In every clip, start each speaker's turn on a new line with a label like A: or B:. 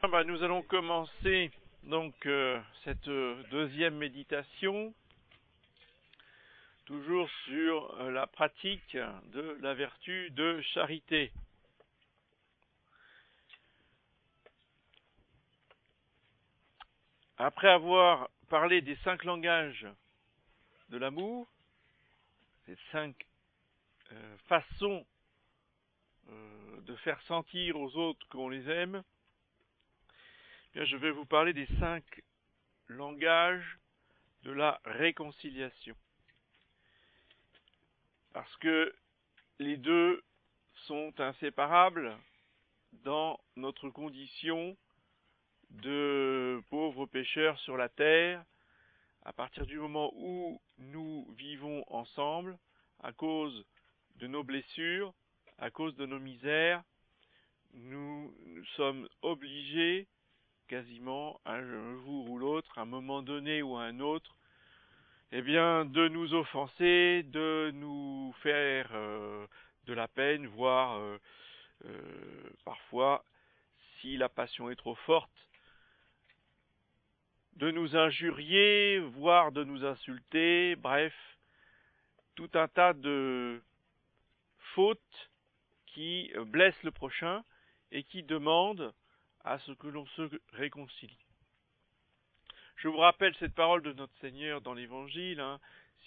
A: Nous allons commencer donc cette deuxième méditation, toujours sur la pratique de la vertu de charité. Après avoir parlé des 5 langages de l'amour, ces 5 façons de faire sentir aux autres qu'on les aime, bien, je vais vous parler des 5 langages de la réconciliation. Parce que les deux sont inséparables dans notre condition de pauvres pécheurs sur la terre, à partir du moment où nous vivons ensemble, à cause de nos blessures, à cause de nos misères, nous sommes obligés, quasiment un jour ou l'autre, à un moment donné ou à un autre, de nous offenser, de nous faire de la peine, voire parfois, si la passion est trop forte, de nous injurier, voire de nous insulter, bref, tout un tas de fautes qui blessent le prochain et qui demandent à ce que l'on se réconcilie. Je vous rappelle cette parole de notre Seigneur dans l'Évangile,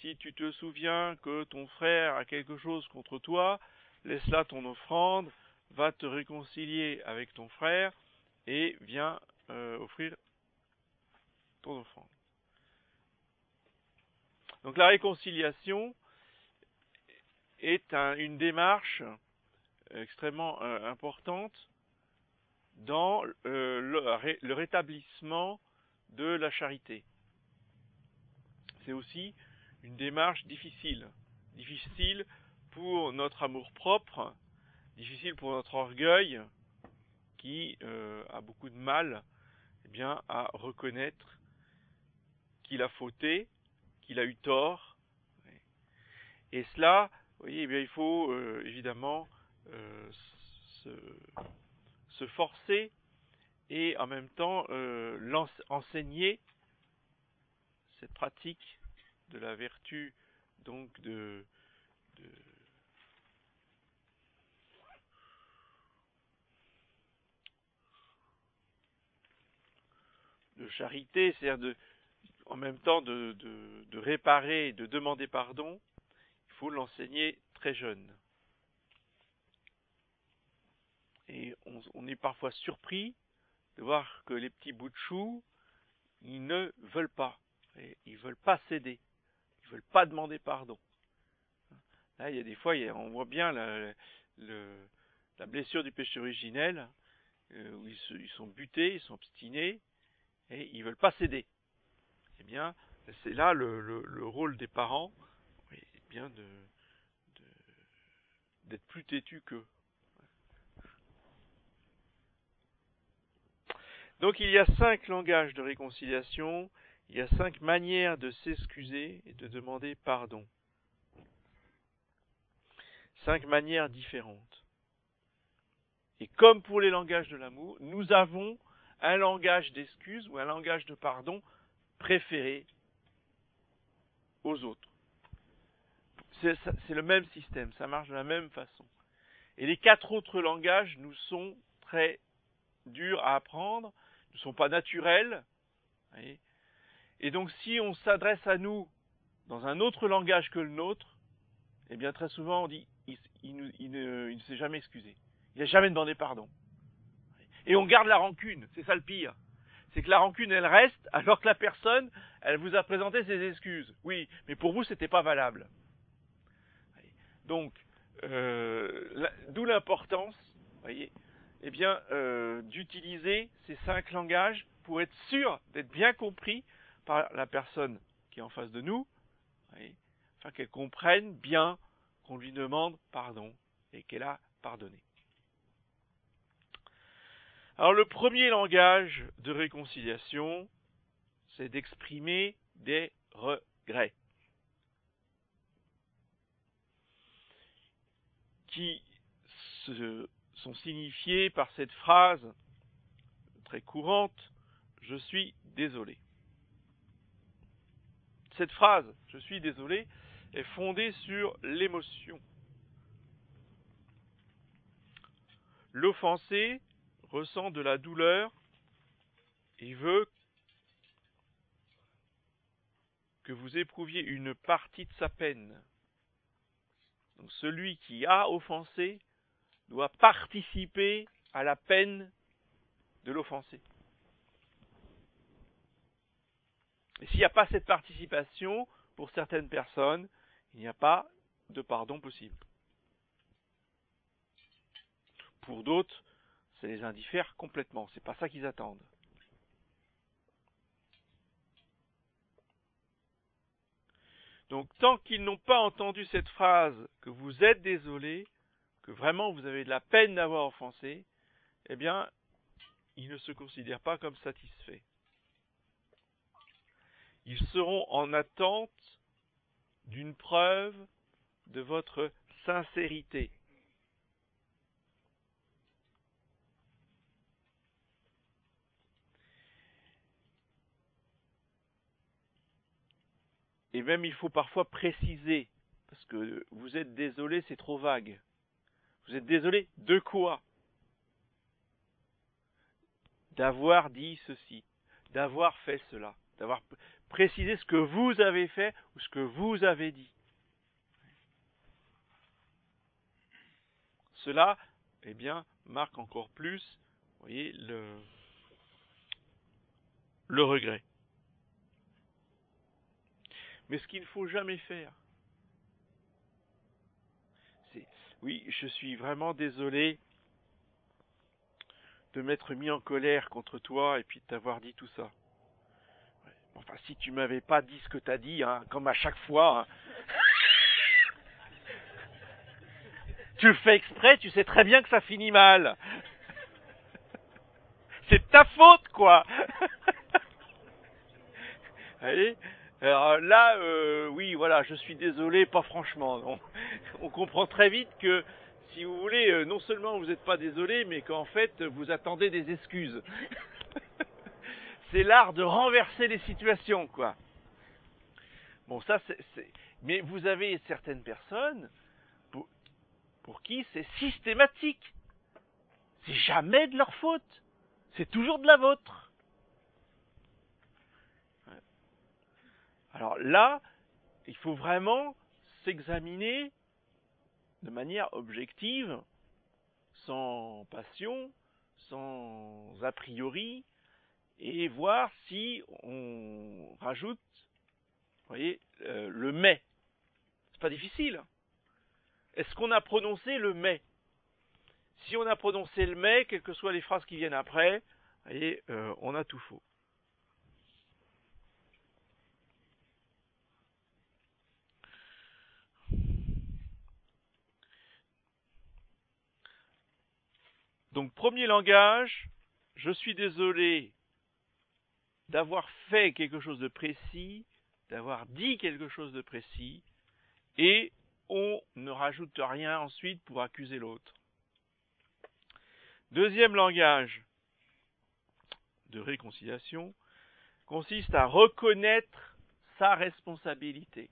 A: si tu te souviens que ton frère a quelque chose contre toi, laisse là ton offrande, va te réconcilier avec ton frère et viens offrir ton offrande. Donc la réconciliation est une démarche extrêmement importante dans le rétablissement de la charité. C'est aussi une démarche difficile pour notre amour-propre, difficile pour notre orgueil, qui a beaucoup de mal à reconnaître qu'il a fauté, qu'il a eu tort. Et cela, vous voyez, il faut évidemment se forcer et en même temps enseigner cette pratique de la vertu, donc de charité, c'est-à-dire en même temps de réparer, de demander pardon. Il faut l'enseigner très jeune. Et on est parfois surpris de voir que les petits bouts de chou, ils ne veulent pas. Ils ne veulent pas céder. Ils ne veulent pas demander pardon. Là, il y a des fois, on voit bien la blessure du péché originel, où ils sont butés, ils sont obstinés, et ils ne veulent pas céder. Eh bien, c'est là le rôle des parents, d'être plus têtus qu'eux. Donc il y a 5 langages de réconciliation, il y a 5 manières de s'excuser et de demander pardon. 5 manières différentes. Et comme pour les langages de l'amour, nous avons un langage d'excuse ou un langage de pardon préféré aux autres. C'est le même système, ça marche de la même façon. Et les 4 autres langages nous sont très durs à apprendre, ne sont pas naturels. Voyez. Et donc si on s'adresse à nous dans un autre langage que le nôtre, eh bien très souvent on dit il ne s'est jamais excusé. Il n'a jamais demandé pardon. Et on garde la rancune, c'est ça le pire. C'est que la rancune, elle reste, alors que la personne, elle vous a présenté ses excuses. Oui, mais pour vous, c'était pas valable. Donc, d'où l'importance, voyez, d'utiliser ces 5 langages pour être sûr d'être bien compris par la personne qui est en face de nous, voyez, afin qu'elle comprenne bien qu'on lui demande pardon et qu'elle a pardonné. Alors le premier langage de réconciliation, c'est d'exprimer des regrets, qui sont signifiés par cette phrase très courante, je suis désolé. Cette phrase, je suis désolé, est fondée sur l'émotion. L'offensé ressent de la douleur et veut que vous éprouviez une partie de sa peine. Donc celui qui a offensé doit participer à la peine de l'offensé. Et s'il n'y a pas cette participation, pour certaines personnes, il n'y a pas de pardon possible. Pour d'autres, ça les indiffère complètement. C'est pas ça qu'ils attendent. Donc, tant qu'ils n'ont pas entendu cette phrase, que vous êtes désolé, que vraiment vous avez de la peine d'avoir offensé, eh bien, ils ne se considèrent pas comme satisfaits. Ils seront en attente d'une preuve de votre sincérité. Et même il faut parfois préciser, parce que vous êtes désolé, c'est trop vague. Vous êtes désolé de quoi? D'avoir dit ceci, d'avoir fait cela, d'avoir précisé ce que vous avez fait ou ce que vous avez dit. Cela, eh bien, marque encore plus, vous voyez, le regret. Mais ce qu'il ne faut jamais faire, c'est, oui, je suis vraiment désolé de m'être mis en colère contre toi et puis de t'avoir dit tout ça. Ouais. Enfin, si tu m'avais pas dit ce que t'as dit, hein, comme à chaque fois, hein, tu le fais exprès, tu sais très bien que ça finit mal. C'est ta faute, quoi. Allez. Alors là, oui, voilà, je suis désolé, pas franchement. On comprend très vite que, si vous voulez, non seulement vous n'êtes pas désolé, mais qu'en fait, vous attendez des excuses. C'est l'art de renverser les situations, quoi. Bon, ça, c'est... Mais vous avez certaines personnes pour qui c'est systématique. C'est jamais de leur faute. C'est toujours de la vôtre. Alors là, il faut vraiment s'examiner de manière objective, sans passion, sans a priori, et voir si on rajoute, vous voyez, le mais. C'est pas difficile. Est-ce qu'on a prononcé le mais? Si on a prononcé le mais, quelles que soient les phrases qui viennent après, vous voyez, on a tout faux. Donc, premier langage, je suis désolé d'avoir fait quelque chose de précis, d'avoir dit quelque chose de précis, et on ne rajoute rien ensuite pour accuser l'autre. Deuxième langage de réconciliation consiste à reconnaître sa responsabilité.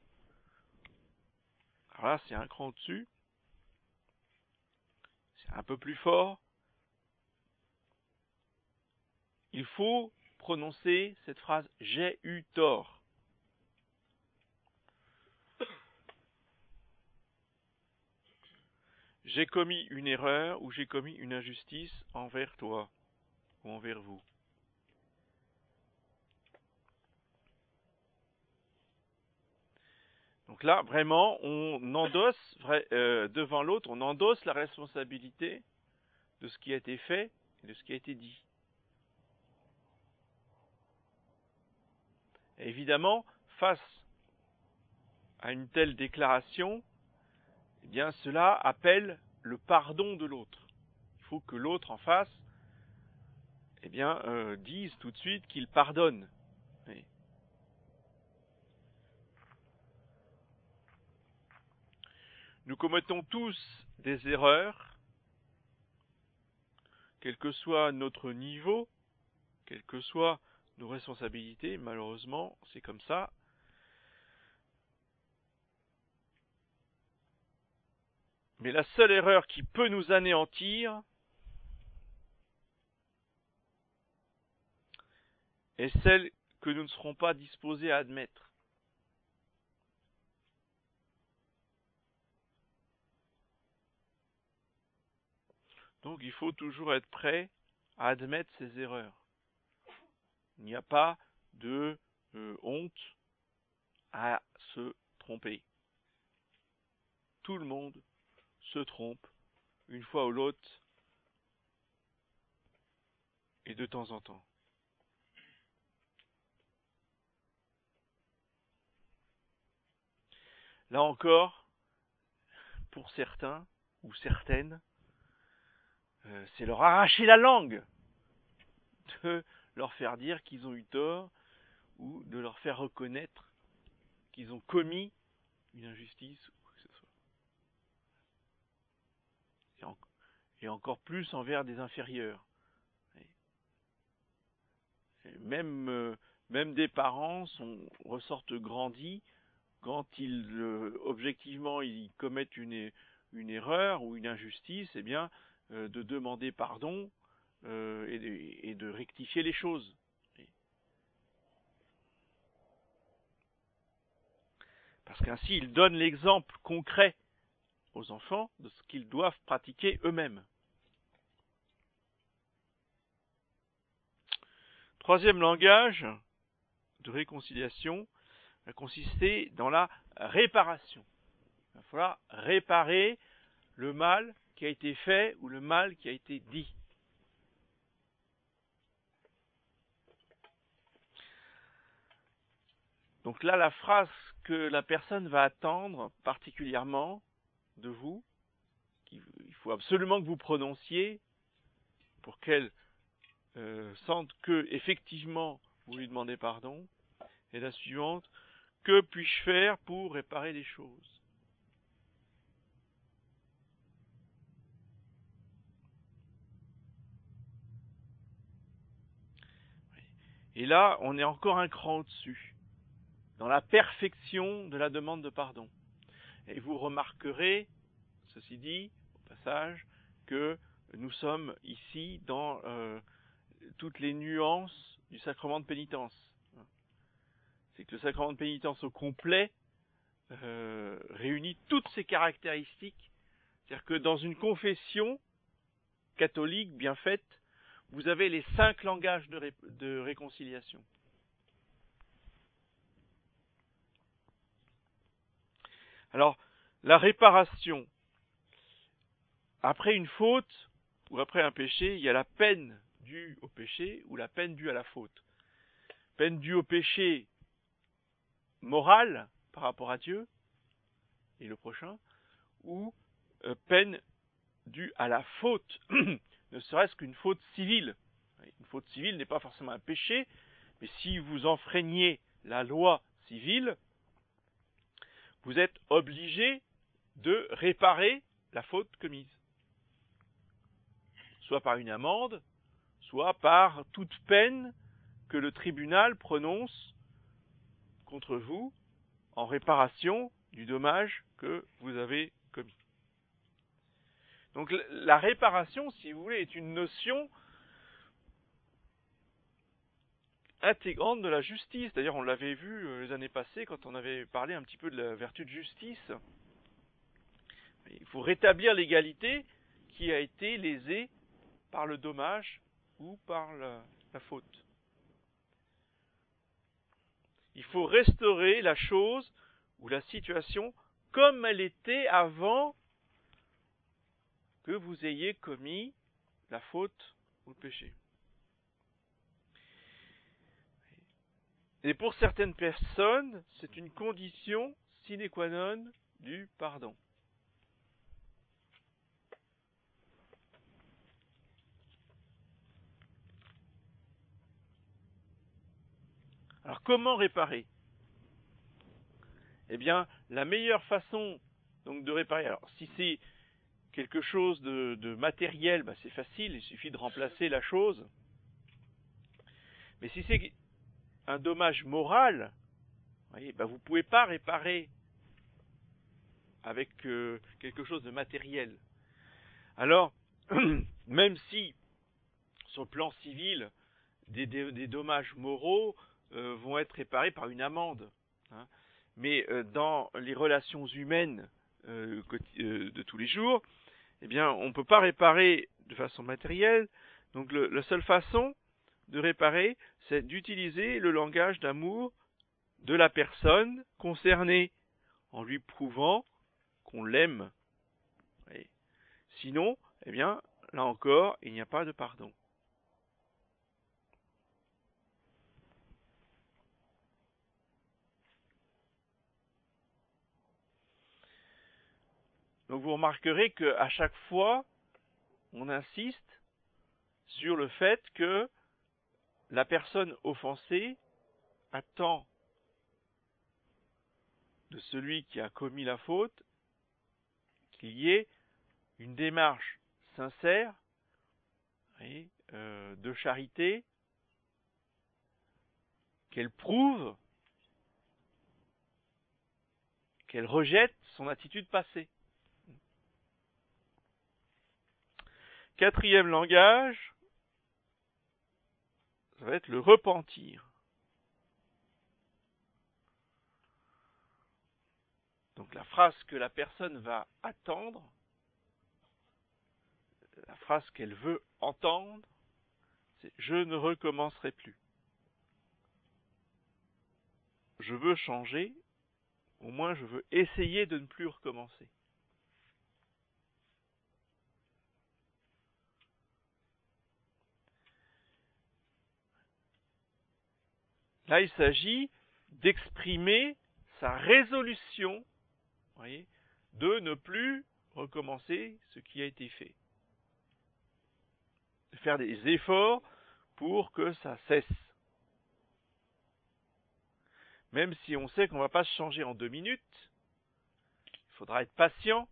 A: Alors là, c'est un cran au-dessus, c'est un peu plus fort. Il faut prononcer cette phrase « j'ai eu tort ». J'ai commis une erreur ou j'ai commis une injustice envers toi ou envers vous. Donc là, vraiment, on endosse, devant l'autre, on endosse la responsabilité de ce qui a été fait et de ce qui a été dit. Et évidemment, face à une telle déclaration, eh bien, cela appelle le pardon de l'autre. Il faut que l'autre en face, eh bien, dise tout de suite qu'il pardonne. Oui. Nous commettons tous des erreurs, quel que soit notre niveau que soient nos responsabilités, malheureusement, c'est comme ça. Mais la seule erreur qui peut nous anéantir est celle que nous ne serons pas disposés à admettre. Donc il faut toujours être prêt à admettre ses erreurs. Il n'y a pas de honte à se tromper. Tout le monde se trompe une fois ou l'autre et de temps en temps. Là encore, pour certains ou certaines, c'est leur arracher la langue de leur faire dire qu'ils ont eu tort ou de leur faire reconnaître qu'ils ont commis une injustice ou quoi que ce soit. Et encore plus envers des inférieurs. Et même des parents ressortent grandis quand objectivement ils commettent une erreur ou une injustice, eh bien, de demander pardon et de rectifier les choses. Parce qu'ainsi, ils donnent l'exemple concret aux enfants de ce qu'ils doivent pratiquer eux-mêmes. Troisième langage de réconciliation va consister dans la réparation. Il va falloir réparer le mal qui a été fait ou le mal qui a été dit. Donc là, la phrase que la personne va attendre particulièrement de vous, il faut absolument que vous prononciez pour qu'elle sente que effectivement vous lui demandez pardon, est la suivante: que puis-je faire pour réparer les choses? Et là, on est encore un cran au-dessus, dans la perfection de la demande de pardon. Et vous remarquerez, ceci dit, au passage, que nous sommes ici dans toutes les nuances du sacrement de pénitence. C'est que le sacrement de pénitence au complet réunit toutes ces caractéristiques. C'est-à-dire que dans une confession catholique bien faite, vous avez les 5 langages de réconciliation. Alors, la réparation, après une faute ou après un péché, il y a la peine due au péché ou la peine due à la faute. Peine due au péché moral par rapport à Dieu et le prochain, ou peine due à la faute, ne serait-ce qu'une faute civile. Une faute civile n'est pas forcément un péché, mais si vous enfreignez la loi civile, vous êtes obligé de réparer la faute commise. Soit par une amende, soit par toute peine que le tribunal prononce contre vous en réparation du dommage que vous avez commis. Donc la réparation, si vous voulez, est une notion intégrante de la justice. D'ailleurs, on l'avait vu les années passées quand on avait parlé un petit peu de la vertu de justice. Il faut rétablir l'égalité qui a été lésée par le dommage ou par la faute. Il faut restaurer la chose ou la situation comme elle était avant que vous ayez commis la faute ou le péché. Et pour certaines personnes, c'est une condition sine qua non du pardon. Alors comment réparer? Eh bien, la meilleure façon donc de réparer, alors si c'est quelque chose de matériel, c'est facile, il suffit de remplacer la chose. Mais si c'est un dommage moral, vous ne pouvez pas réparer avec quelque chose de matériel. Alors, même si, sur le plan civil, des dommages moraux vont être réparés par une amende, hein, mais dans les relations humaines de tous les jours, eh bien, on ne peut pas réparer de façon matérielle. Donc, la seule façon de réparer, c'est d'utiliser le langage d'amour de la personne concernée, en lui prouvant qu'on l'aime. Sinon, eh bien, là encore, il n'y a pas de pardon. Donc vous remarquerez qu'à chaque fois, on insiste sur le fait que la personne offensée attend de celui qui a commis la faute qu'il y ait une démarche sincère de charité, qu'elle prouve qu'elle rejette son attitude passée. Quatrième langage, ça va être le repentir. Donc la phrase que la personne va attendre, la phrase qu'elle veut entendre, c'est « je ne recommencerai plus ». Je veux changer, au moins je veux essayer de ne plus recommencer. Là, il s'agit d'exprimer sa résolution, de ne plus recommencer ce qui a été fait. De faire des efforts pour que ça cesse. Même si on sait qu'on ne va pas se changer en 2 minutes, il faudra être patient,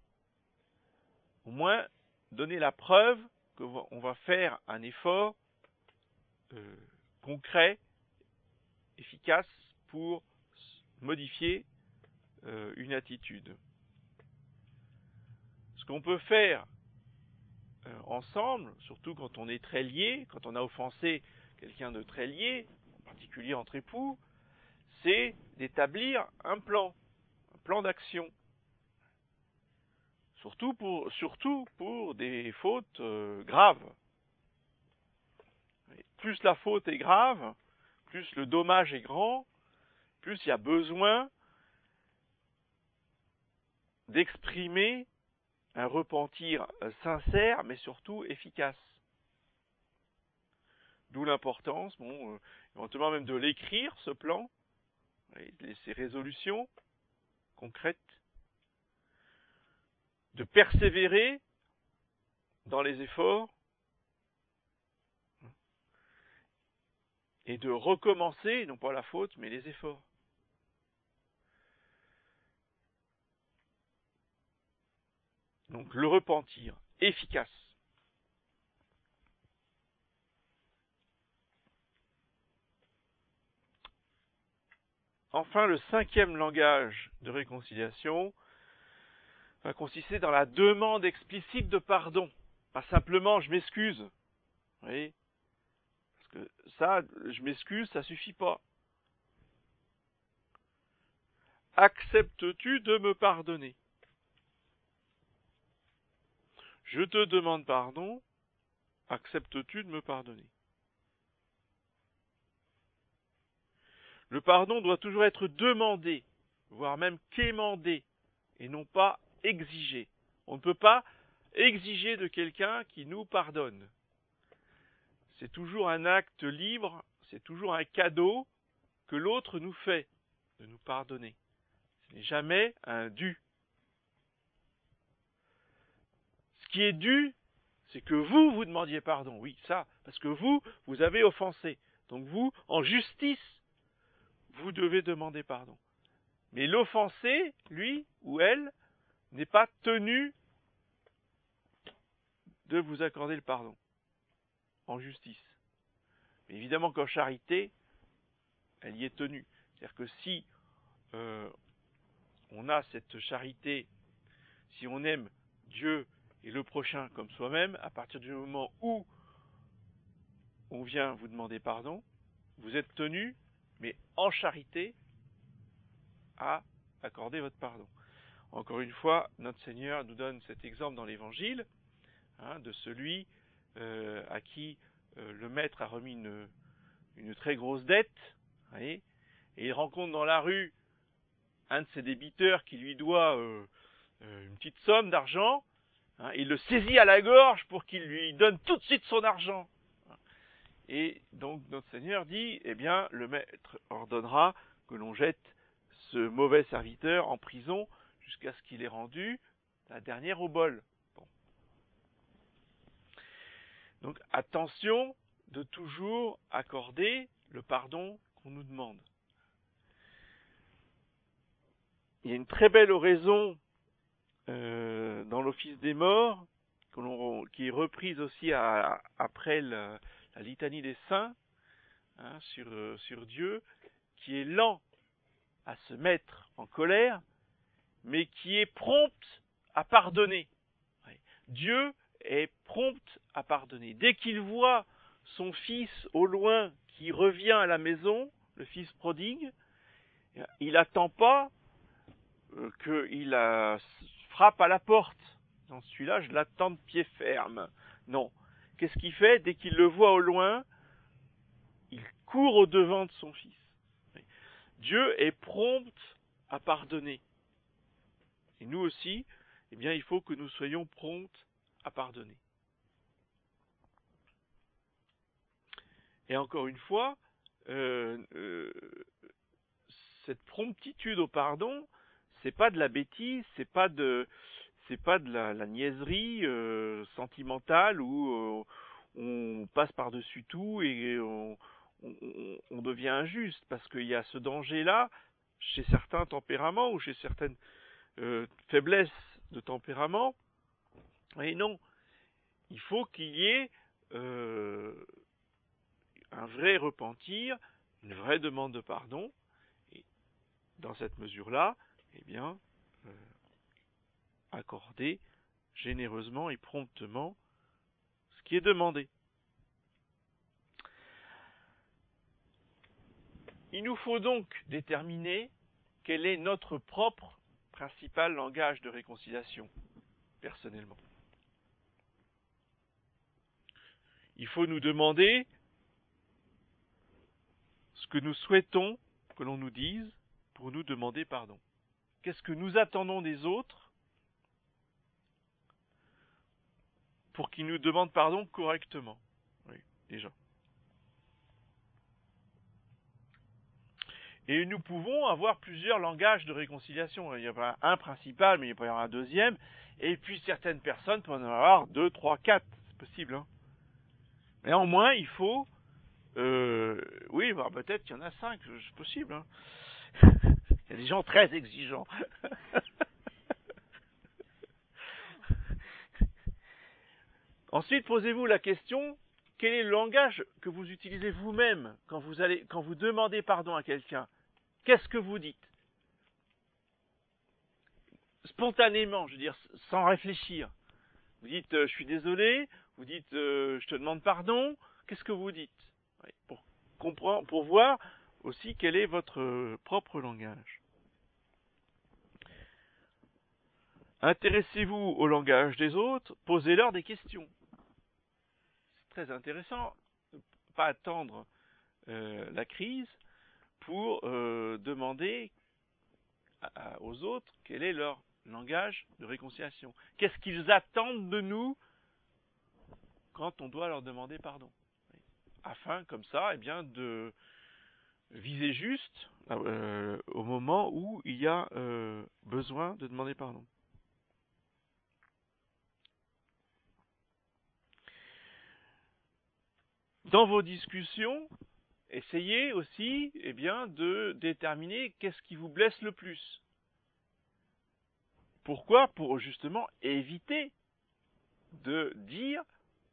A: au moins donner la preuve qu'on va faire un effort concret, efficace pour modifier une attitude. Ce qu'on peut faire ensemble, surtout quand on est très lié, quand on a offensé quelqu'un de très lié, en particulier entre époux, c'est d'établir un plan d'action. Surtout pour des fautes graves. Plus la faute est grave, plus le dommage est grand, plus il y a besoin d'exprimer un repentir sincère, mais surtout efficace. D'où l'importance, éventuellement même de l'écrire, ce plan, ces résolutions concrètes, de persévérer dans les efforts et de recommencer, non pas la faute, mais les efforts. Donc le repentir, efficace. Enfin, le 5e langage de réconciliation va consister dans la demande explicite de pardon. Pas simplement je m'excuse. Vous voyez ? Parce que ça, je m'excuse, ça suffit pas. Acceptes-tu de me pardonner ? Je te demande pardon, acceptes-tu de me pardonner ? Le pardon doit toujours être demandé, voire même quémandé, et non pas exigé. On ne peut pas exiger de quelqu'un qui nous pardonne. C'est toujours un acte libre, c'est toujours un cadeau que l'autre nous fait, de nous pardonner. Ce n'est jamais un dû. Ce qui est dû, c'est que vous demandiez pardon. Oui, ça, parce que vous avez offensé. Donc vous, en justice, vous devez demander pardon. Mais l'offensé, lui ou elle, n'est pas tenu de vous accorder le pardon en justice. Mais évidemment qu'en charité, elle y est tenue. C'est-à-dire que si on a cette charité, si on aime Dieu et le prochain comme soi-même, à partir du moment où on vient vous demander pardon, vous êtes tenu, mais en charité, à accorder votre pardon. Encore une fois, notre Seigneur nous donne cet exemple dans l'Évangile, de celui à qui le maître a remis une très grosse dette, et il rencontre dans la rue un de ses débiteurs qui lui doit une petite somme d'argent, il le saisit à la gorge pour qu'il lui donne tout de suite son argent. Et donc notre Seigneur dit, eh bien, le maître ordonnera que l'on jette ce mauvais serviteur en prison jusqu'à ce qu'il ait rendu la dernière au bol. Bon. Donc attention de toujours accorder le pardon qu'on nous demande. Il y a une très belle oraison dans l'Office des morts, qui est reprise aussi après la litanie des saints, sur Dieu, qui est lent à se mettre en colère, mais qui est prompte à pardonner. Dieu est prompte à pardonner. Dès qu'il voit son fils au loin qui revient à la maison, le fils prodigue, il n'attend pas qu'il frappe à la porte. Dans celui-là, je l'attends de pied ferme. Non. Qu'est-ce qu'il fait? Dès qu'il le voit au loin, il court au devant de son fils. Dieu est prompt à pardonner. Et nous aussi, eh bien, il faut que nous soyons prompts à pardonner. Et encore une fois, cette promptitude au pardon, c'est pas de la bêtise, c'est pas de la niaiserie sentimentale où on passe par-dessus tout et on devient injuste, parce qu'il y a ce danger-là chez certains tempéraments ou chez certaines faiblesses de tempérament. Et non, il faut qu'il y ait un vrai repentir, une vraie demande de pardon, et dans cette mesure-là, eh bien, accorder généreusement et promptement ce qui est demandé. Il nous faut donc déterminer quel est notre propre principal langage de réconciliation, personnellement. Il faut nous demander ce que nous souhaitons que l'on nous dise pour nous demander pardon. Qu'est-ce que nous attendons des autres pour qu'ils nous demandent pardon correctement? Oui, déjà. Et nous pouvons avoir plusieurs langages de réconciliation. Il y a un principal, mais il peut y avoir un deuxième. Et puis certaines personnes peuvent en avoir 2, 3, 4. C'est possible. Mais en moins, il faut... oui, bah, peut-être qu'il y en a 5. C'est possible. Il y a des gens très exigeants. Ensuite, posez-vous la question, quel est le langage que vous utilisez vous-même quand vous demandez pardon à quelqu'un? Qu'est-ce que vous dites? Spontanément, je veux dire, sans réfléchir. Vous dites je suis désolé, vous dites je te demande pardon, qu'est-ce que vous dites? Pour voir aussi quel est votre propre langage. Intéressez-vous au langage des autres, posez-leur des questions. C'est très intéressant de ne pas attendre la crise pour demander aux autres quel est leur langage de réconciliation. Qu'est-ce qu'ils attendent de nous quand on doit leur demander pardon? Afin, comme ça, eh bien, de viser juste au moment où il y a besoin de demander pardon. Dans vos discussions, essayez aussi de déterminer qu'est-ce qui vous blesse le plus. Pourquoi? Pour justement éviter de dire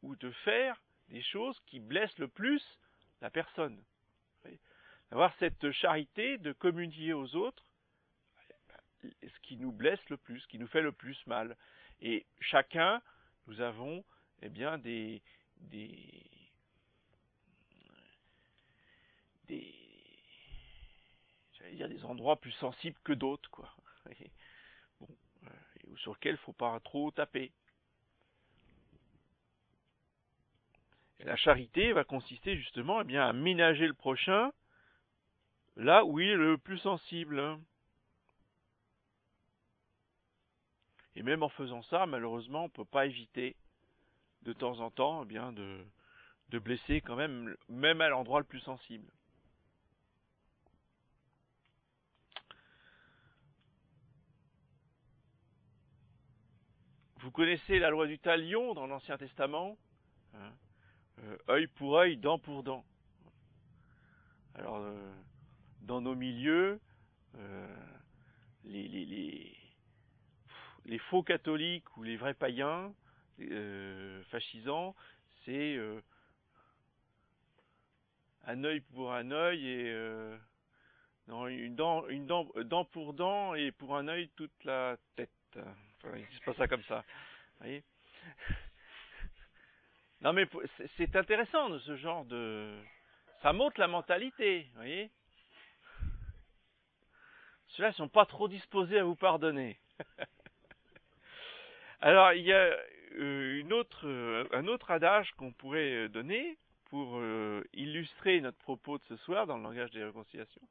A: ou de faire des choses qui blessent le plus la personne. Avoir cette charité de communier aux autres ce qui nous blesse le plus, ce qui nous fait le plus mal. Et chacun, nous avons bien j'allais dire des endroits plus sensibles que d'autres, quoi. Bon, sur lesquels il ne faut pas trop taper. Et la charité va consister justement à ménager le prochain là où il est le plus sensible. Et même en faisant ça, malheureusement, on ne peut pas éviter de temps en temps de blesser quand même à l'endroit le plus sensible. Vous connaissez la loi du talion dans l'Ancien Testament, hein, œil pour œil, dent pour dent. Alors, dans nos milieux, les faux catholiques ou les vrais païens fascisants, c'est un œil pour un œil et non, une dent pour dent et pour un œil toute la tête. Enfin, c'est pas ça comme ça. Vous voyez? Non mais c'est intéressant de ce genre de... Ça montre la mentalité, vous voyez? Ceux-là ne sont pas trop disposés à vous pardonner. Alors, il y a un autre adage qu'on pourrait donner pour illustrer notre propos de ce soir dans le langage des réconciliations.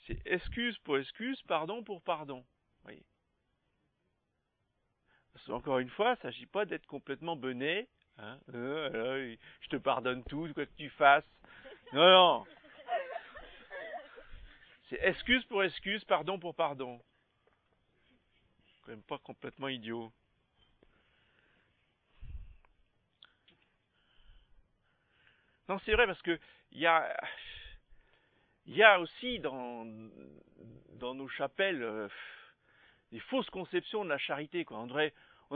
A: C'est excuse pour excuse, pardon pour pardon. Vous voyez? Parce qu'encore une fois, il ne s'agit pas d'être complètement benet. Hein, je te pardonne tout, quoi que tu fasses. Non, non. C'est excuse pour excuse, pardon pour pardon. Quand même pas complètement idiot. Non, c'est vrai parce que il y a aussi dans nos chapelles des fausses conceptions de la charité, quoi. On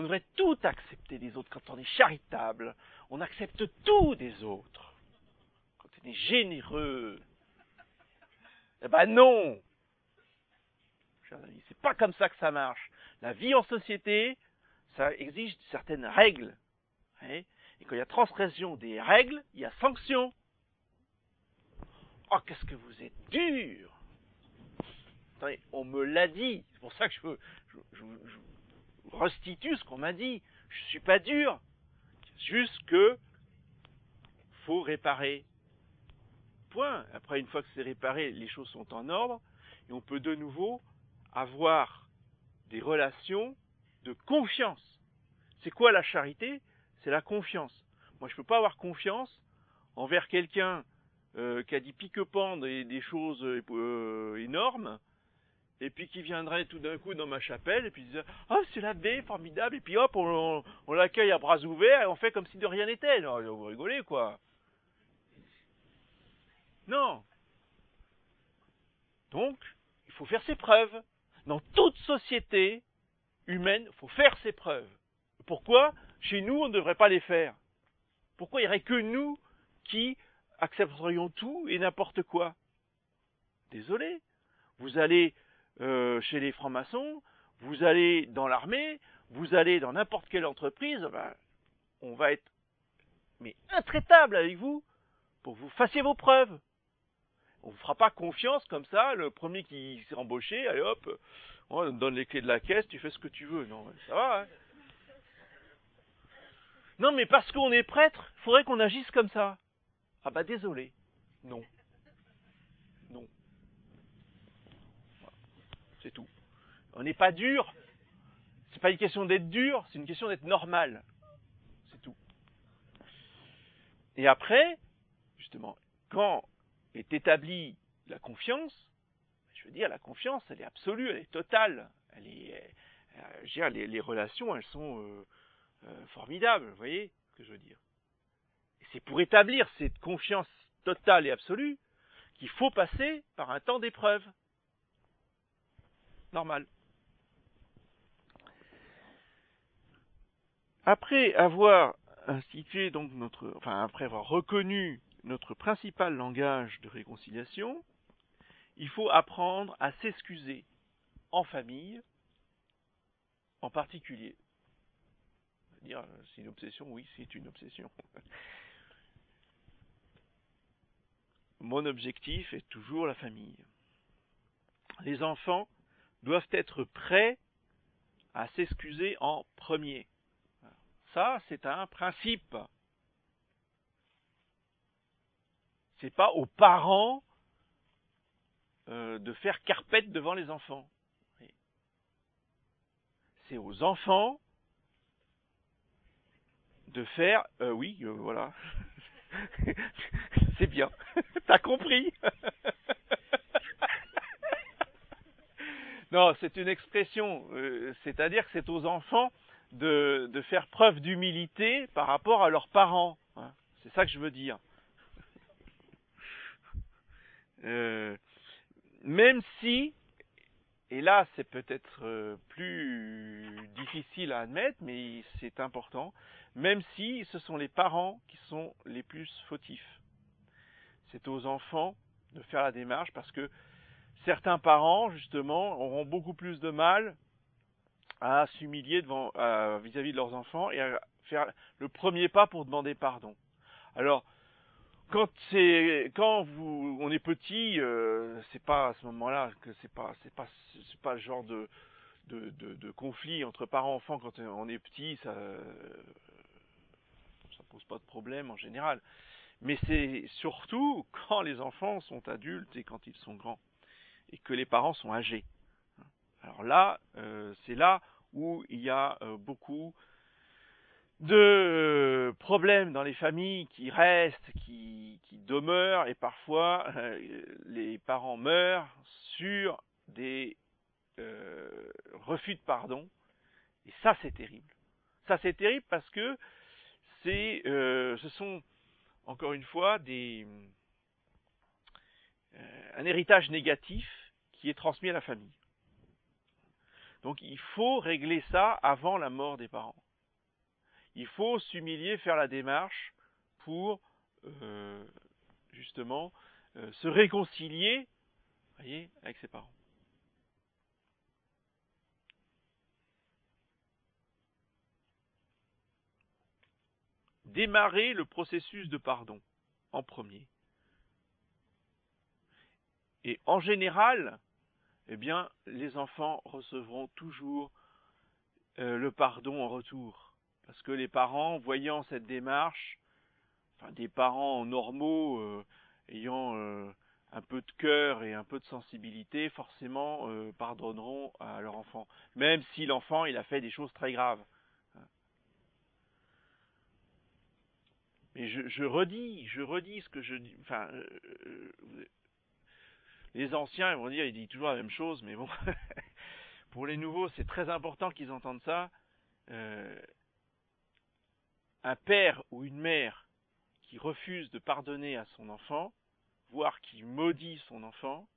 A: devrait tout accepter des autres quand on est charitable. On accepte tout des autres. Quand on est généreux. Eh ben non, chers amis, c'est pas comme ça que ça marche. La vie en société, ça exige certaines règles. Et quand il y a transgression des règles, il y a sanction. Oh, qu'est-ce que vous êtes dur! Attendez, on me l'a dit. C'est pour ça que je restitue ce qu'on m'a dit. Je suis pas dur. Juste que faut réparer. Point. Après, une fois que c'est réparé, les choses sont en ordre et on peut de nouveau avoir des relations de confiance. C'est quoi la charité? C'est la confiance. Moi, je ne peux pas avoir confiance envers quelqu'un qui a dit pique-pendre et des choses énormes, et puis qui viendrait tout d'un coup dans ma chapelle, et puis disait « Ah, c'est l'abbé, formidable !» Et puis hop, on l'accueille à bras ouverts, et on fait comme si de rien n'était. Non, vous rigolez, quoi. Non. Donc, il faut faire ses preuves. Dans toute société humaine, il faut faire ses preuves. Pourquoi? Chez nous, on ne devrait pas les faire. Pourquoi il n'y aurait que nous qui accepterions tout et n'importe quoi? Désolé. Vous allez chez les francs-maçons, vous allez dans l'armée, vous allez dans n'importe quelle entreprise, ben, on va être intraitable avec vous pour que vous fassiez vos preuves. On ne vous fera pas confiance comme ça, le premier qui s'est embauché, allez hop, on te donne les clés de la caisse, tu fais ce que tu veux. Non, ça va, hein? Non, mais parce qu'on est prêtre, il faudrait qu'on agisse comme ça. Ah bah désolé. Non. Non. Voilà. C'est tout. On n'est pas dur. C'est pas une question d'être dur, c'est une question d'être normal. C'est tout. Et après, justement, quand est établie la confiance, je veux dire, la confiance, elle est absolue, elle est totale. Elle est, je veux dire, les relations, elles sont formidables, vous voyez ce que je veux dire. Et c'est pour établir cette confiance totale et absolue qu'il faut passer par un temps d'épreuve. Normal. Après avoir institué donc après avoir reconnu notre principal langage de réconciliation, il faut apprendre à s'excuser en famille, en particulier. Dire c'est une obsession, oui, c'est une obsession. Mon objectif est toujours la famille. Les enfants doivent être prêts à s'excuser en premier. Ça, c'est un principe. C'est pas aux parents de faire carpette devant les enfants. C'est aux enfants de faire... voilà. C'est bien. T'as compris. Non, c'est une expression. C'est-à-dire que c'est aux enfants de faire preuve d'humilité par rapport à leurs parents. C'est ça que je veux dire. Même si, et là c'est peut-être plus difficile à admettre, mais c'est important, même si ce sont les parents qui sont les plus fautifs. C'est aux enfants de faire la démarche parce que certains parents, justement, auront beaucoup plus de mal à s'humilier vis-à-vis de leurs enfants et à faire le premier pas pour demander pardon. Alors, quand on est petit, c'est pas à ce moment-là que c'est pas le genre de conflit entre parents-enfants quand on est petit, ça pose pas de problème en général. Mais c'est surtout quand les enfants sont adultes et quand ils sont grands et que les parents sont âgés. Alors là, c'est là où il y a beaucoup de problèmes dans les familles qui restent, qui demeurent, et parfois les parents meurent sur des refus de pardon. Et ça, c'est terrible. Ça, c'est terrible parce que ce sont, encore une fois, un héritage négatif qui est transmis à la famille. Donc il faut régler ça avant la mort des parents. Il faut s'humilier, faire la démarche pour justement se réconcilier, voyez, avec ses parents. Démarrer le processus de pardon en premier. Et en général, eh bien, les enfants recevront toujours le pardon en retour. Parce que les parents, voyant cette démarche, enfin des parents normaux ayant un peu de cœur et un peu de sensibilité, forcément pardonneront à leur enfant. Même si l'enfant il a fait des choses très graves. Mais je redis ce que je dis. Enfin, les anciens ils vont dire, ils disent toujours la même chose, mais bon, pour les nouveaux, c'est très important qu'ils entendent ça. Un père ou une mère qui refuse de pardonner à son enfant, voire qui maudit son enfant,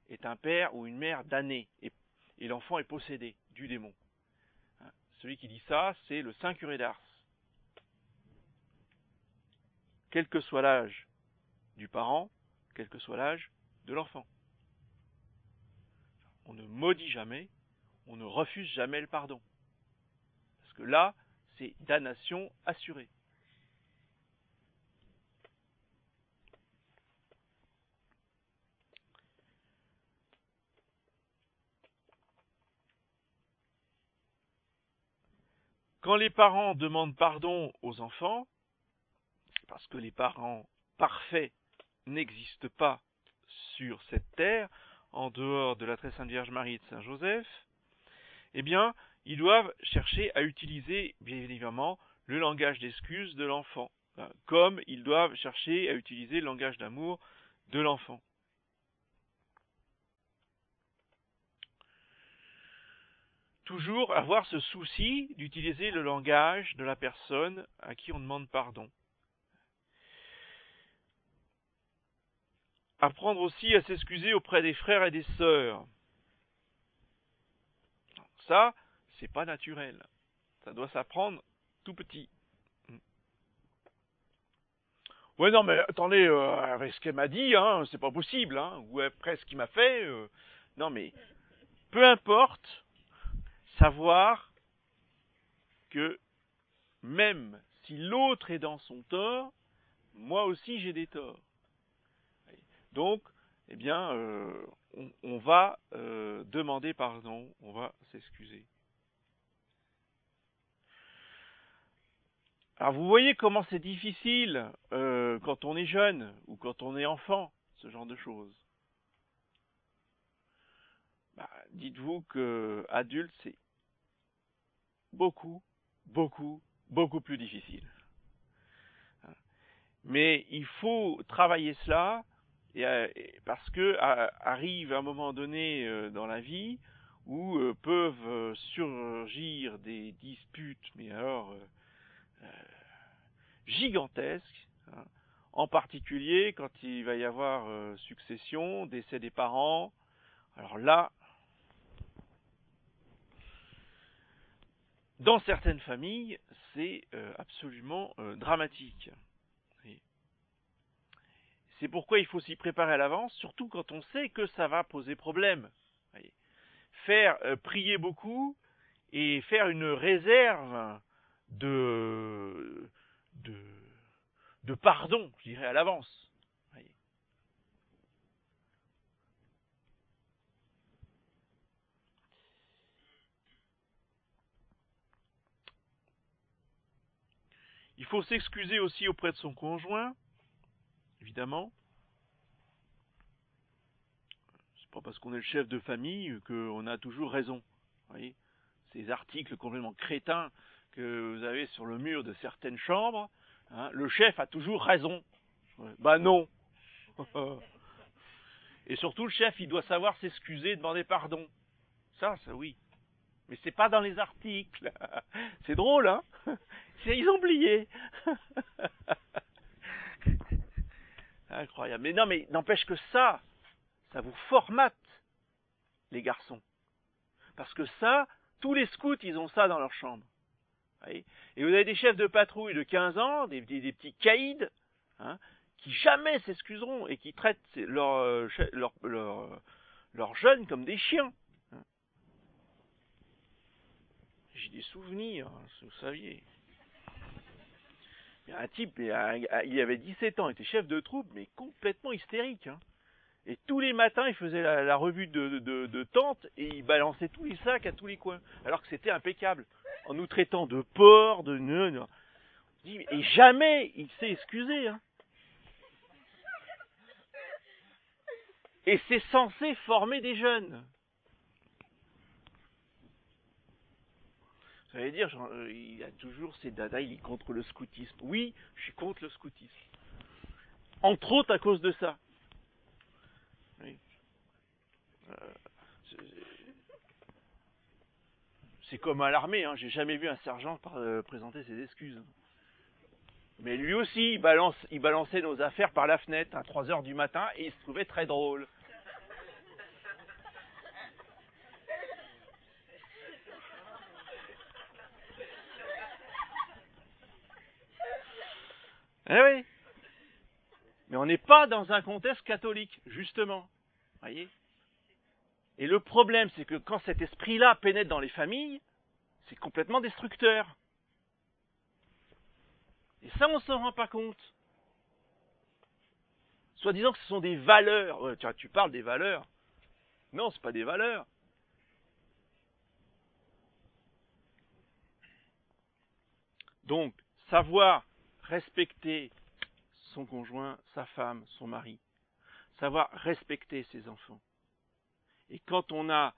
A: est un père ou une mère damné, et l'enfant est possédé du démon. Celui qui dit ça, c'est le Saint Curé d'Ars. Quel que soit l'âge du parent, quel que soit l'âge de l'enfant. On ne maudit jamais, on ne refuse jamais le pardon. Parce que là, c'est damnation assurée. Quand les parents demandent pardon aux enfants, parce que les parents parfaits n'existent pas sur cette terre, en dehors de la très sainte Vierge Marie et de Saint Joseph, eh bien, ils doivent chercher à utiliser, bien évidemment, le langage d'excuse de l'enfant, comme ils doivent chercher à utiliser le langage d'amour de l'enfant. Toujours avoir ce souci d'utiliser le langage de la personne à qui on demande pardon. Apprendre aussi à s'excuser auprès des frères et des sœurs. Ça, c'est pas naturel. Ça doit s'apprendre tout petit. Ouais, non, mais attendez, avec ce qu'elle m'a dit, hein, c'est pas possible, hein, ou après ce qu'il m'a fait, non, mais peu importe, savoir que même si l'autre est dans son tort, moi aussi j'ai des torts. Donc, eh bien, on va demander pardon, on va s'excuser. Alors vous voyez comment c'est difficile quand on est jeune ou quand on est enfant, ce genre de choses. Bah, dites-vous que adulte, c'est beaucoup, beaucoup, beaucoup plus difficile. Mais il faut travailler cela parce que arrive un moment donné dans la vie où peuvent surgir des disputes, mais alors gigantesques, hein, en particulier quand il va y avoir succession, décès des parents. Alors là, dans certaines familles, c'est absolument dramatique. C'est pourquoi il faut s'y préparer à l'avance, surtout quand on sait que ça va poser problème. Faire prier beaucoup et faire une réserve de, de, de pardon, je dirais, à l'avance. Il faut s'excuser aussi auprès de son conjoint, évidemment. C'est pas parce qu'on est le chef de famille qu'on a toujours raison. Vous voyez, ces articles complètement crétins que vous avez sur le mur de certaines chambres, hein, le chef a toujours raison. Bah non. Et surtout, le chef, il doit savoir s'excuser, demander pardon. Ça oui. Mais c'est pas dans les articles. C'est drôle, hein? Ils ont oublié. Incroyable. Mais non, mais n'empêche que ça vous formate, les garçons. Parce que ça, tous les scouts, ils ont ça dans leur chambre. Et vous avez des chefs de patrouille de 15 ans, des petits caïds, hein, qui jamais s'excuseront et qui traitent leurs jeunes comme des chiens. J'ai des souvenirs, si vous saviez. Il y a un type, il avait 17 ans, il était chef de troupe, mais complètement hystérique. Hein. Et tous les matins, il faisait la revue de tente et il balançait tous les sacs à tous les coins. Alors que c'était impeccable. En nous traitant de porc, de nœuds. Et jamais il s'est excusé. Hein. Et c'est censé former des jeunes. Ça veut dire, il a toujours ces dada, il est contre le scoutisme. Oui, je suis contre le scoutisme. Entre autres à cause de ça. Oui. C'est comme à l'armée, hein. J'ai jamais vu un sergent présenter ses excuses. Mais lui aussi, il balançait nos affaires par la fenêtre à 3h du matin et il se trouvait très drôle. Eh oui. Mais on n'est pas dans un contexte catholique, justement. Voyez. Et le problème, c'est que quand cet esprit-là pénètre dans les familles, c'est complètement destructeur. Et ça, on ne s'en rend pas compte. Soit disant que ce sont des valeurs. Tu parles des valeurs. Non, ce pas des valeurs. Donc, savoir respecter son conjoint, sa femme, son mari. Savoir respecter ses enfants. Et quand on a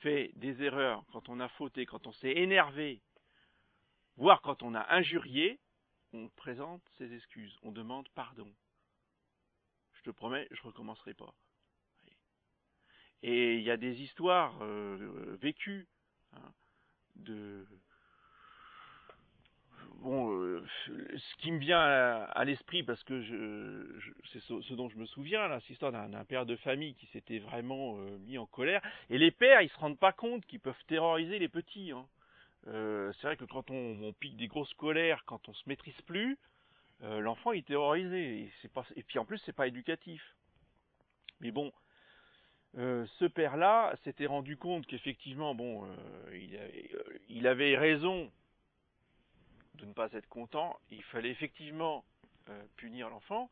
A: fait des erreurs, quand on a fauté, quand on s'est énervé, voire quand on a injurié, on présente ses excuses, on demande pardon. Je te promets, je ne recommencerai pas. Et il y a des histoires vécues hein, de... Bon, ce qui me vient à l'esprit, parce que c'est ce dont je me souviens, là, c'est l'histoire d'un père de famille qui s'était vraiment mis en colère. Et les pères, ils se rendent pas compte qu'ils peuvent terroriser les petits. Hein. C'est vrai que quand on pique des grosses colères, quand on se maîtrise plus, l'enfant est terrorisé. Et puis en plus, c'est pas éducatif. Mais bon, ce père-là s'était rendu compte qu'effectivement, bon, il avait raison de ne pas être content. Il fallait effectivement punir l'enfant,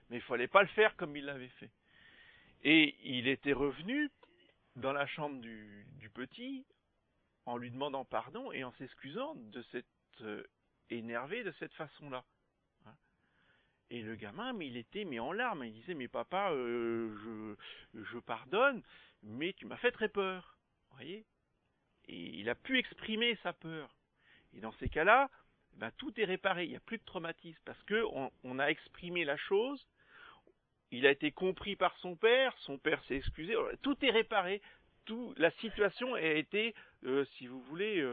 A: mais il fallait pas le faire comme il l'avait fait. Et il était revenu dans la chambre du petit en lui demandant pardon et en s'excusant de s'être énervé de cette façon-là. Et le gamin, mais il était en larmes. Il disait, mais papa, je pardonne, mais tu m'as fait très peur. Vous voyez? Et il a pu exprimer sa peur. Et dans ces cas-là, ben, tout est réparé. Il n'y a plus de traumatisme parce que on a exprimé la chose. Il a été compris par son père s'est excusé. Tout est réparé. La situation a été, si vous voulez,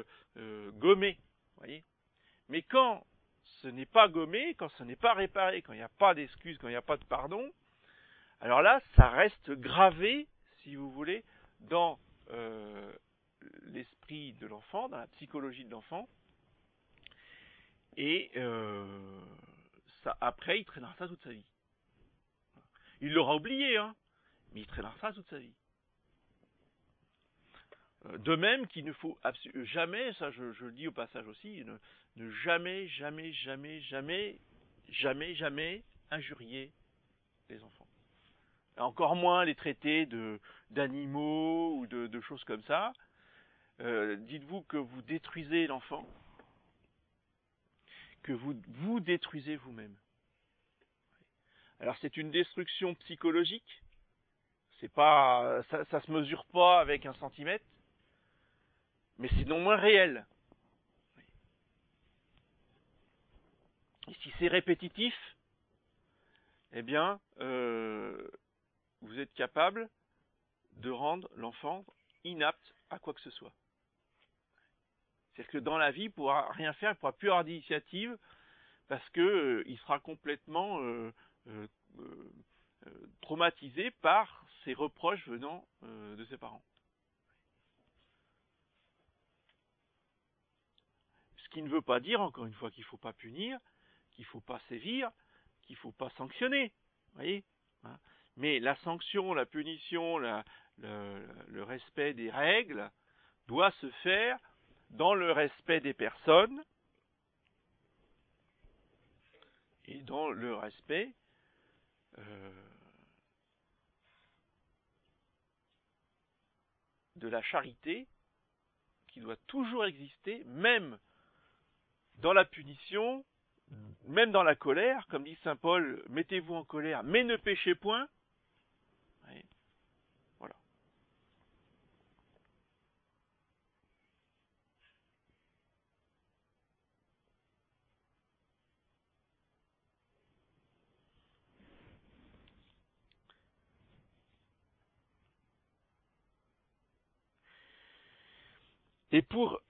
A: gommée. Vous voyez? Mais quand ce n'est pas gommé, quand ce n'est pas réparé, quand il n'y a pas d'excuse, quand il n'y a pas de pardon, alors là, ça reste gravé, si vous voulez, dans l'esprit de l'enfant, dans la psychologie de l'enfant. Et ça, après, il traînera ça toute sa vie. Il l'aura oublié, hein, mais il traînera ça toute sa vie. De même qu'il ne faut jamais, ça je le dis au passage aussi, ne jamais injurier les enfants. Et encore moins les traiter d'animaux ou de choses comme ça. Dites-vous que vous détruisez l'enfant, que vous détruisez vous-même. Alors c'est une destruction psychologique, c'est pas, ça se mesure pas avec un centimètre, mais c'est non moins réel. Et si c'est répétitif, eh bien, vous êtes capable de rendre l'enfant inapte à quoi que ce soit. C'est-à-dire que dans la vie, il ne pourra rien faire, il ne pourra plus avoir d'initiative, parce que il sera complètement traumatisé par ces reproches venant de ses parents. Ce qui ne veut pas dire, encore une fois, qu'il ne faut pas punir, qu'il ne faut pas sévir, qu'il ne faut pas sanctionner. Vous voyez, hein? Mais la sanction, la punition, le respect des règles doit se faire dans le respect des personnes et dans le respect de la charité qui doit toujours exister, même dans la punition, même dans la colère, comme dit saint Paul, mettez-vous en colère, mais ne péchez point. Voilà. Et pour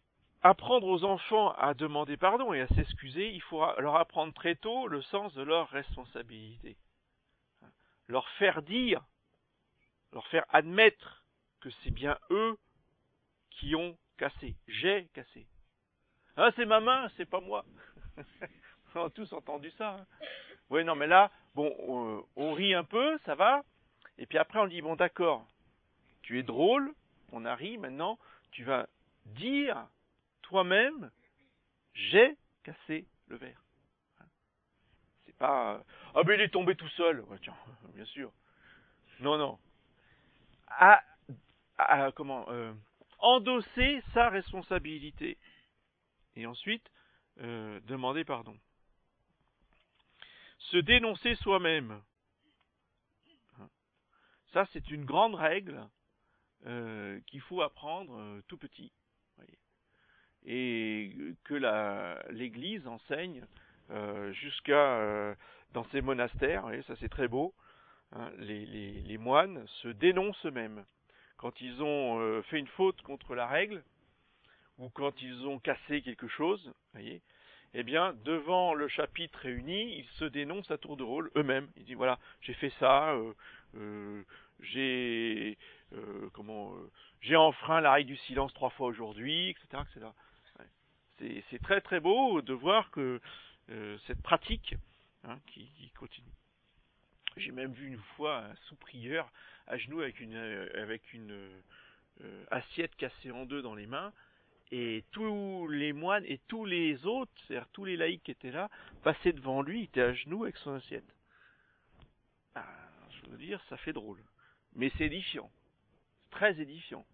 A: apprendre aux enfants à demander pardon et à s'excuser, il faut leur apprendre très tôt le sens de leur responsabilité. Leur faire dire, leur faire admettre que c'est bien eux qui ont cassé. J'ai cassé. Ah, c'est ma main, c'est pas moi. On a tous entendu ça. Hein. Oui, non, mais là, bon, on rit un peu, ça va. Et puis après, on dit, bon, d'accord, tu es drôle, on a ri, maintenant, tu vas dire toi-même, j'ai cassé le verre. C'est pas, ah ben il est tombé tout seul. Ouais, tiens, bien sûr. Non, non. Endosser sa responsabilité. Et ensuite, demander pardon. Se dénoncer soi-même. Ça, c'est une grande règle qu'il faut apprendre tout petit. Voyez. Et que l'Église enseigne jusqu'à dans ses monastères. Voyez, ça, c'est très beau. Hein, les moines se dénoncent eux-mêmes. Quand ils ont fait une faute contre la règle, ou quand ils ont cassé quelque chose, voyez, eh bien, devant le chapitre réuni, ils se dénoncent à tour de rôle eux-mêmes. Ils disent, voilà, j'ai fait ça, j'ai enfreint la règle du silence 3 fois aujourd'hui, etc. etc. Ouais. C'est très très beau de voir que cette pratique hein, qui continue. J'ai même vu une fois un sous-prieur à genoux avec une assiette cassée en deux dans les mains, et tous les moines et tous les autres, c'est-à-dire tous les laïcs qui étaient là, passaient devant lui, il était à genoux avec son assiette. Ah, je veux dire, ça fait drôle. Mais c'est édifiant. C'est très édifiant.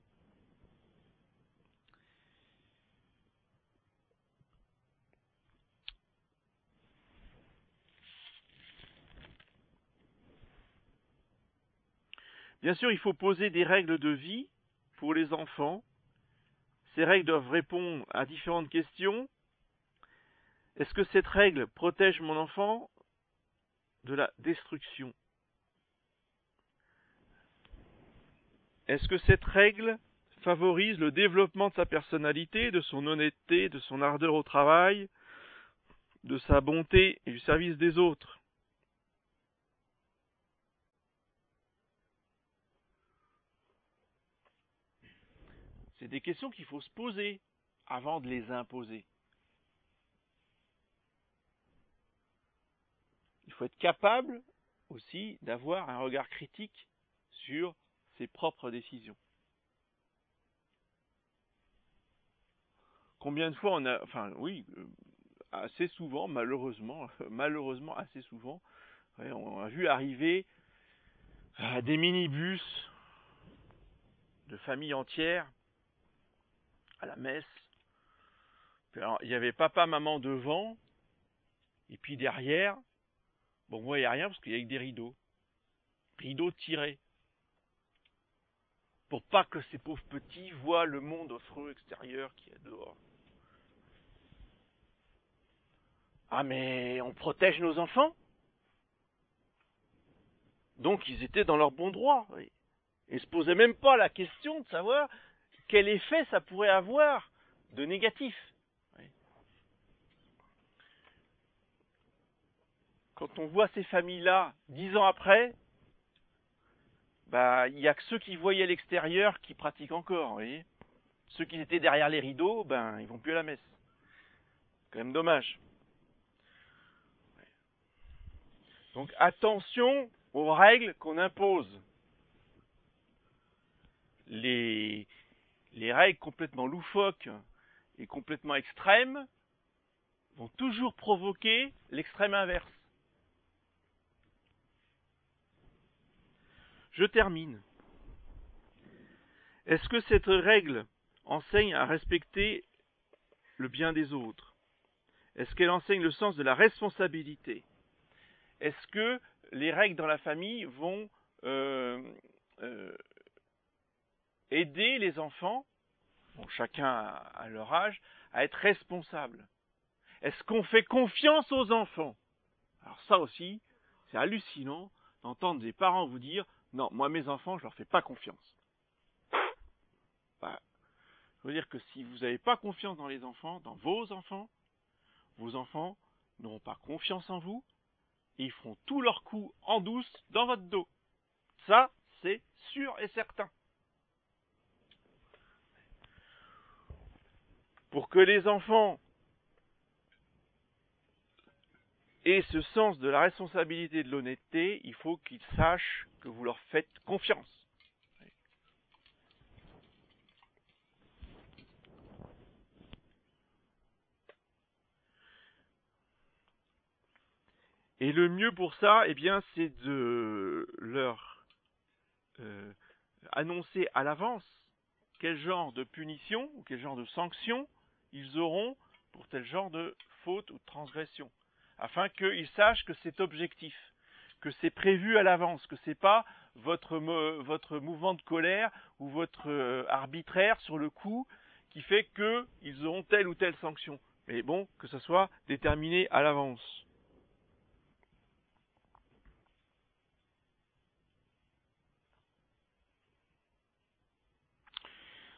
A: Bien sûr, il faut poser des règles de vie pour les enfants. Ces règles doivent répondre à différentes questions. Est-ce que cette règle protège mon enfant de la destruction? Est-ce que cette règle favorise le développement de sa personnalité, de son honnêteté, de son ardeur au travail, de sa bonté et du service des autres? C'est des questions qu'il faut se poser avant de les imposer. Il faut être capable aussi d'avoir un regard critique sur ses propres décisions. Combien de fois on a, enfin oui, assez souvent, malheureusement assez souvent, on a vu arriver des minibus de familles entières à la messe. Alors, il y avait papa, maman devant, et puis derrière, bon, on voyait rien parce qu'il y a que des rideaux. Rideaux tirés. Pour pas que ces pauvres petits voient le monde affreux extérieur qui est dehors. Ah, mais on protège nos enfants? Donc ils étaient dans leur bon droit. Oui. Et ne se posaient même pas la question de savoir quel effet ça pourrait avoir de négatif. Oui. Quand on voit ces familles-là 10 ans après, bah, il n'y a que ceux qui voyaient l'extérieur qui pratiquent encore. Vous voyez, ceux qui étaient derrière les rideaux, ben, ils vont plus à la messe. C'est quand même dommage. Donc attention aux règles qu'on impose. Les règles complètement loufoques et complètement extrêmes vont toujours provoquer l'extrême inverse. Je termine. Est-ce que cette règle enseigne à respecter le bien des autres? Est-ce qu'elle enseigne le sens de la responsabilité? Est-ce que les règles dans la famille vont aider les enfants, bon, chacun à leur âge, à être responsables? Est-ce qu'on fait confiance aux enfants? Alors ça aussi, c'est hallucinant d'entendre des parents vous dire « Non, moi mes enfants, je leur fais pas confiance. » Bah, je veux dire que si vous n'avez pas confiance dans les enfants, dans vos enfants n'auront pas confiance en vous et ils feront tous leurs coups en douce dans votre dos. Ça, c'est sûr et certain. Pour que les enfants aient ce sens de la responsabilité et de l'honnêteté, il faut qu'ils sachent que vous leur faites confiance. Et le mieux pour ça, eh bien, c'est de leur annoncer à l'avance quel genre de punition ou quel genre de sanction ils auront pour tel genre de faute ou de transgression, afin qu'ils sachent que c'est objectif, que c'est prévu à l'avance, que c'est pas votre mouvement de colère ou votre arbitraire sur le coup qui fait qu'ils auront telle ou telle sanction. Mais bon, que ce soit déterminé à l'avance.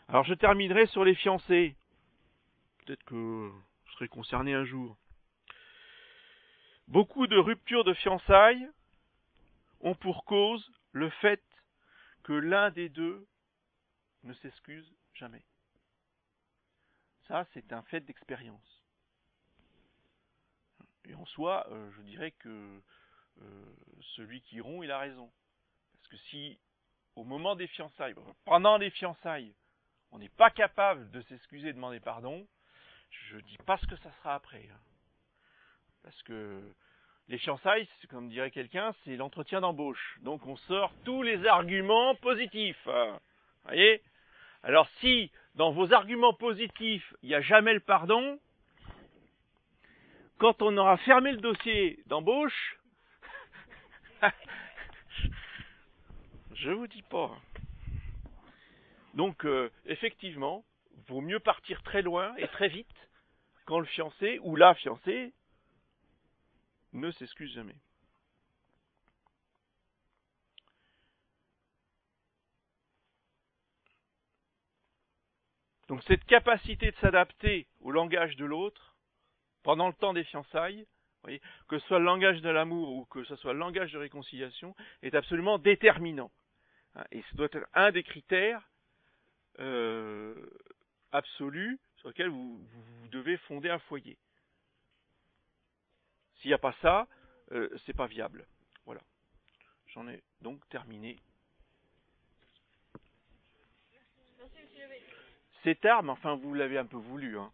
A: Alors je terminerai sur les fiancés. Peut-être que je serai concerné un jour. Beaucoup de ruptures de fiançailles ont pour cause le fait que l'un des deux ne s'excuse jamais. Ça, c'est un fait d'expérience. Et en soi, je dirais que celui qui rompt, il a raison. Parce que si, au moment des fiançailles, pendant les fiançailles, on n'est pas capable de s'excuser et de demander pardon, je dis pas ce que ça sera après. Parce que les fiançailles, comme dirait quelqu'un, c'est l'entretien d'embauche. Donc on sort tous les arguments positifs. Voyez ? Alors si, dans vos arguments positifs, il n'y a jamais le pardon, quand on aura fermé le dossier d'embauche, je vous dis pas. Donc, effectivement, vaut mieux partir très loin et très vite quand le fiancé ou la fiancée ne s'excuse jamais. Donc, cette capacité de s'adapter au langage de l'autre pendant le temps des fiançailles, voyez, que ce soit le langage de l'amour ou que ce soit le langage de réconciliation, est absolument déterminant. Et ce doit être un des critères absolu sur lequel vous devez fonder un foyer. S'il n'y a pas ça, c'est pas viable. Voilà. J'en ai donc terminé. C'est tard, mais enfin vous l'avez un peu voulu. Hein.